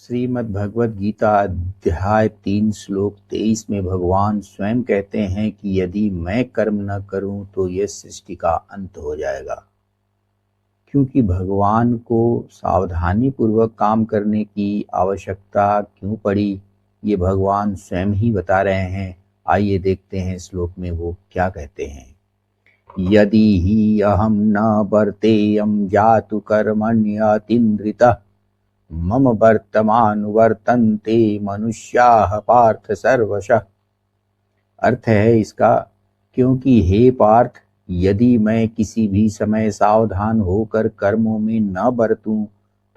श्रीमद् भगवद गीता अध्याय 3 श्लोक 23 में भगवान स्वयं कहते हैं कि यदि मैं कर्म न करूं तो यह सृष्टि का अंत हो जाएगा। क्योंकि भगवान को सावधानी पूर्वक काम करने की आवश्यकता क्यों पड़ी, ये भगवान स्वयं ही बता रहे हैं। आइए देखते हैं श्लोक में वो क्या कहते हैं। यदि ही अहम न वर्तेयं जातु कर्मण्यतीन्द्रितः मम वर्तमान वर्तन्ते मनुष्याः पार्थ सर्वशः। अर्थ है इसका, क्योंकि हे पार्थ, यदि मैं किसी भी समय सावधान होकर कर्मों में न बरतूं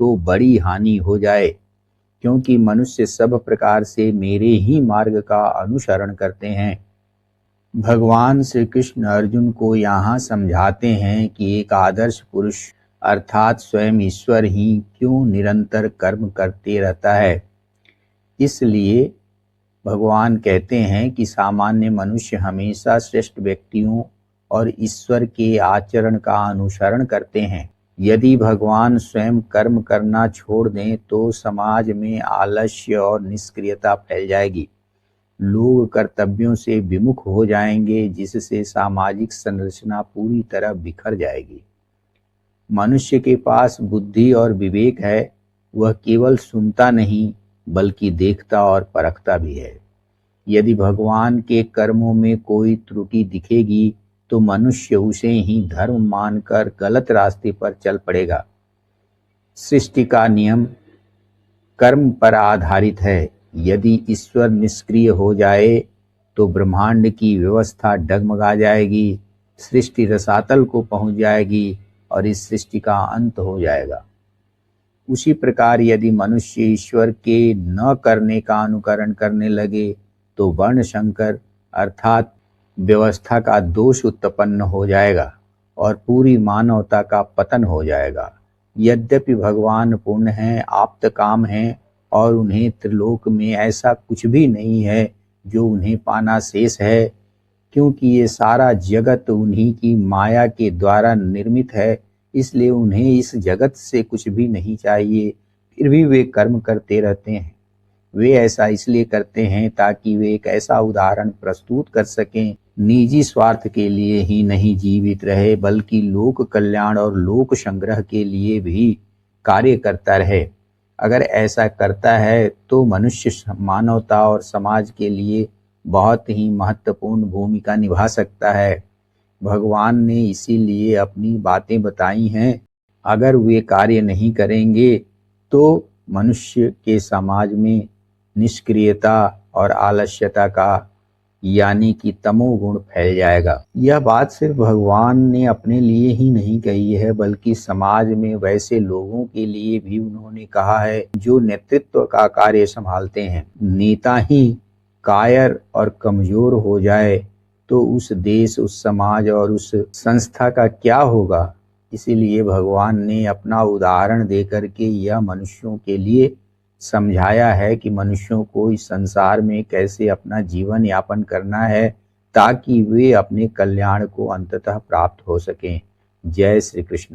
तो बड़ी हानि हो जाए, क्योंकि मनुष्य सब प्रकार से मेरे ही मार्ग का अनुसरण करते हैं। भगवान श्री कृष्ण अर्जुन को यहाँ समझाते हैं कि एक आदर्श पुरुष अर्थात स्वयं ईश्वर ही क्यों निरंतर कर्म करते रहता है। इसलिए भगवान कहते हैं कि सामान्य मनुष्य हमेशा श्रेष्ठ व्यक्तियों और ईश्वर के आचरण का अनुसरण करते हैं। यदि भगवान स्वयं कर्म करना छोड़ दें तो समाज में आलस्य और निष्क्रियता फैल जाएगी। लोग कर्तव्यों से विमुख हो जाएंगे, जिससे सामाजिक संरचना पूरी तरह बिखर जाएगी। मनुष्य के पास बुद्धि और विवेक है, वह केवल सुनता नहीं बल्कि देखता और परखता भी है। यदि भगवान के कर्मों में कोई त्रुटि दिखेगी तो मनुष्य उसे ही धर्म मानकर गलत रास्ते पर चल पड़ेगा। सृष्टि का नियम कर्म पर आधारित है। यदि ईश्वर निष्क्रिय हो जाए तो ब्रह्मांड की व्यवस्था डगमगा जाएगी, सृष्टि रसातल को पहुंच जाएगी और इस सृष्टि का अंत हो जाएगा। उसी प्रकार यदि मनुष्य ईश्वर के न करने का अनुकरण करने लगे तो वर्ण संकर अर्थात व्यवस्था का दोष उत्पन्न हो जाएगा और पूरी मानवता का पतन हो जाएगा। यद्यपि भगवान पूर्ण हैं, आप्त काम हैं और उन्हें त्रिलोक में ऐसा कुछ भी नहीं है जो उन्हें पाना शेष है, क्योंकि ये सारा जगत उन्हीं की माया के द्वारा निर्मित है। इसलिए उन्हें इस जगत से कुछ भी नहीं चाहिए, फिर भी वे कर्म करते रहते हैं। वे ऐसा इसलिए करते हैं ताकि वे एक ऐसा उदाहरण प्रस्तुत कर सकें, निजी स्वार्थ के लिए ही नहीं जीवित रहे बल्कि लोक कल्याण और लोक संग्रह के लिए भी कार्य करता रहे। अगर ऐसा करता है तो मनुष्य मानवता और समाज के लिए बहुत ही महत्वपूर्ण भूमिका निभा सकता है। भगवान ने इसीलिए अपनी बातें बताई हैं। अगर वे कार्य नहीं करेंगे तो मनुष्य के समाज में निष्क्रियता और आलस्यता का यानी कि तमोगुण फैल जाएगा। यह बात सिर्फ भगवान ने अपने लिए ही नहीं कही है बल्कि समाज में वैसे लोगों के लिए भी उन्होंने कहा है जो नेतृत्व का कार्य संभालते हैं। नेता ही कायर और कमजोर हो जाए तो उस देश, उस समाज और उस संस्था का क्या होगा। इसीलिए भगवान ने अपना उदाहरण देकर के यह मनुष्यों के लिए समझाया है कि मनुष्यों को इस संसार में कैसे अपना जीवन यापन करना है ताकि वे अपने कल्याण को अंततः प्राप्त हो सकें। जय श्री कृष्ण।